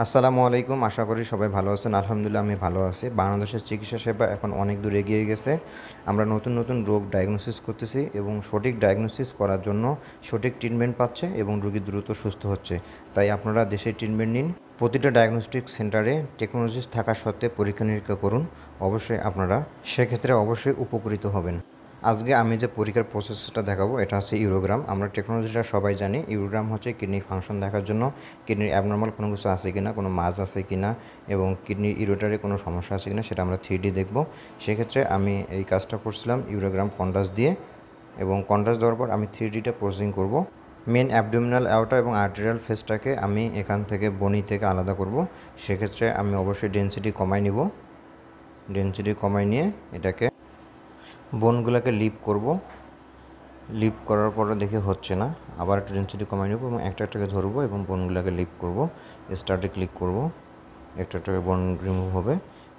আসসালামু আলাইকুম। আশা করি সবাই ভালো আছেন। আলহামদুলিল্লাহ আমি ভালো আছি। বাংলাদেশের চিকিৎসা সেবা এখন অনেক দূর এগিয়ে গেছে। আমরা নতুন নতুন রোগ ডায়াগনোসিস করতেছি এবং সঠিক ডায়াগনোসিস করার জন্য সঠিক ট্রিটমেন্ট পাচ্ছে এবং রোগী দ্রুত সুস্থ হচ্ছে। তাই আপনারা দেশে ট্রিটমেন্ট নিন। প্রতিটা ডায়াগনস্টিক সেন্টারে টেকনোলজিস্ট থাকা সত্ত্বে পরীক্ষা নিরীক্ষা করুন। অবশ্যই আপনারা সেক্ষেত্রে অবশ্যই উপকৃত হবেন। আজকে আমি যে পরীক্ষার প্রসেসটা দেখাবো এটা হচ্ছে ইউরোগ্রাম। আমরা টেকনোলজিটা সবাই জানি। ইউরোগ্রাম হচ্ছে কিডনি ফাংশন দেখার জন্য কিডনির অ্যাবনর্মাল কোনো কিছু আছে কিনা, কোনো মাস আছে কিনা এবং কিডনির ইউরেটারে কোনো সমস্যা আছে কিনা সেটা আমরা 3D দেখব। সেক্ষেত্রে আমি এই কাজটা করছিলাম ইউরোগ্রাম কন্ট্রাস্ট দিয়ে এবং কন্ট্রাস্ট দেওয়ার পর আমি 3Dটা প্রসেসিং করব। মেন অ্যাবডোমিনাল অ্যাওর্টা এবং আর্টেরিয়াল ফেসটাকে আমি এখান থেকে বনি থেকে আলাদা করব। সেক্ষেত্রে আমি অবশ্যই ডেনসিটি কমায় নিব। ডেনসিটি কমায় নিয়ে এটাকে বোনগুলোকে লিপ করব। লিপ করার পরে দেখে হচ্ছে না, আবার একটু ডেনসিটি কমাই নেব এবং একটা একটাকে ধরবো এবং বোনগুলোকে লিপ করব। স্টার্টে ক্লিক করব, একটা একটাকে বোন রিমুভ হবে।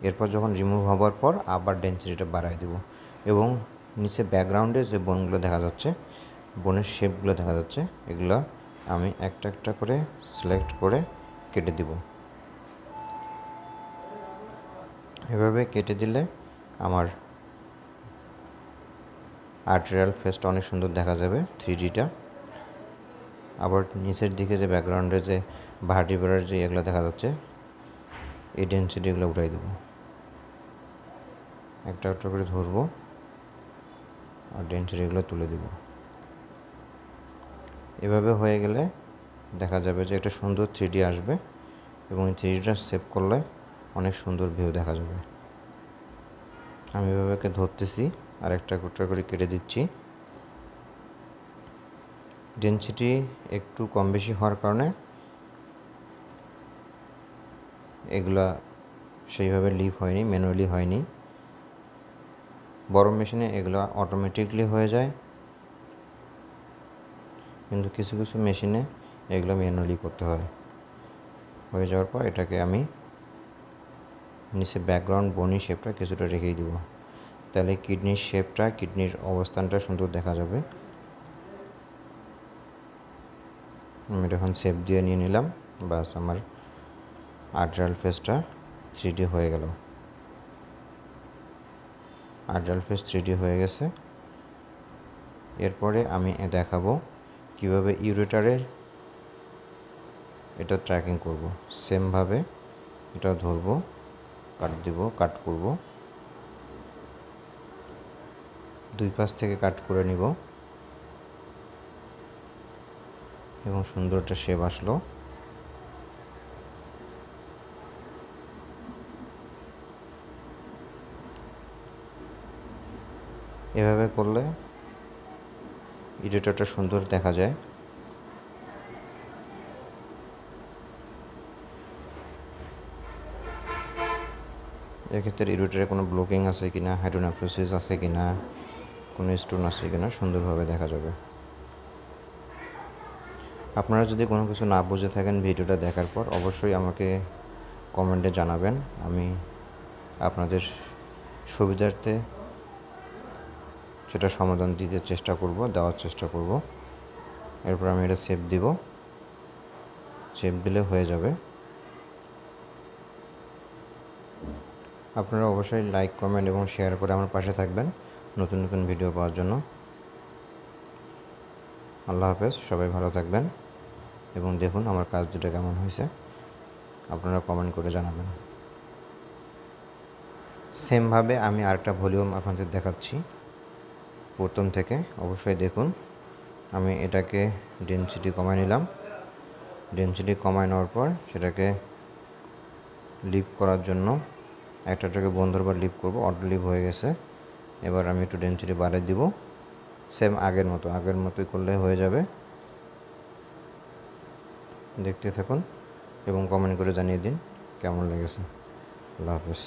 এরপর যখন রিমুভ হওয়ার পর আবার ডেনসিটিটা বাড়ায় দেব এবং নিচে ব্যাকগ্রাউন্ডে যে বোনগুলো দেখা যাচ্ছে, বোনের শেপগুলো দেখা যাচ্ছে, এগুলো আমি একটা একটা করে সিলেক্ট করে কেটে দিব। এভাবে কেটে দিলে আমার আর্টেরিয়াল ফেসটা অনেক সুন্দর দেখা যাবে 3Dটা। আবার নিচের দিকে যে ব্যাকগ্রাউন্ডে যে ভার্টিব্রার যে এগুলো দেখা যাচ্ছে, এই ডেনসিটিগুলো উঠাই দেবো। একটা একটা করে ধরবো আর ডেনসিটিগুলো তুলে দেব। এভাবে হয়ে গেলে দেখা যাবে যে একটা সুন্দর 3D আসবে এবং এই 3Dটা সেভ করলে অনেক সুন্দর ভিউ দেখা যাবে। আমি এভাবে ধরতেছি আর একটা একটা করে কেটে দিচ্ছি। ডেনসিটি একটু কম বেশি হওয়ার কারণে এগুলা সেইভাবে লিভ হয়নি, ম্যানুয়ালি হয়নি। বড় মেশিনে এগুলো অটোমেটিকলি হয়ে যায়, কিন্তু কিছু কিছু মেশিনে এগুলো ম্যানুয়ালি করতে হয়। হয়ে যাওয়ার পর এটাকে আমি নিচে ব্যাকগ্রাউন্ড বনি শেপটা কিছুটা রেখেই দেবো, তাহলে কিডনির শেপটা, কিডনির অবস্থানটা সুন্দর দেখা যাবে। আমি এটা এখন শেপ দিয়ে নিয়ে নিলাম। বাস, আমার আর্টেরিয়াল ফেসটা 3D হয়ে গেল। আর্টেরিয়াল ফেস 3D হয়ে গেছে। এরপরে আমি দেখাবো কিভাবে ইউরেটারের এটা ট্র্যাকিং করব। সেমভাবে এটা ধরবো, কাট দিব, কাট করব, দুই পাশ থেকে কাট করে নিব এবং সুন্দর একটা শেপ আসলো। এভাবে করলে ইউরেটারটা সুন্দর দেখা যায়। এক্ষেত্রে ইউরেটারে কোনো ব্লকিং আছে কিনা, হাইড্রোনেফ্রোসিস আছে কিনা, কোনো স্টোন আছে কিনা সুন্দরভাবে দেখা যাবে। আপনারা যদি কোনো কিছু না বুঝে থাকেন ভিডিওটা দেখার পর অবশ্যই আমাকে কমেন্টে জানাবেন। আমি আপনাদের সুবিধার্থে সেটা সমাধান দিতে চেষ্টা করব, দেওয়ার চেষ্টা করব। এরপর আমি এটা সেভ দিব। সেভ দিলে হয়ে যাবে। আপনারা অবশ্যই লাইক, কমেন্ট এবং শেয়ার করে আমার পাশে থাকবেন নতুন নতুন ভিডিও পাওয়ার জন্য। আল্লাহ হাফেজ, সবাই ভালো থাকবেন এবং দেখুন আমার কাজ দুটো কেমন হয়েছে, আপনারা কমেন্ট করে জানাবেন। সেমভাবে আমি আরেকটা ভলিউম আপনাদের দেখাচ্ছি প্রথম থেকে, অবশ্যই দেখুন। আমি এটাকে ডেনসিটি কমায় নিলাম। ডেনসিটি কমায় নেওয়ার পর সেটাকে লিভ করার জন্য একটাকে বন্ধুরবার লিভ করব, অটো লিভ হয়ে গেছে। এবার আমি একটু ডেনসিটি বাড়িয়ে দিব, সেম আগের মতোই করলে হয়ে যাবে। দেখতে থাকুন এবং কমেন্ট করে জানিয়ে দিন কেমন লেগেছে। আল্লাহ হাফেজ।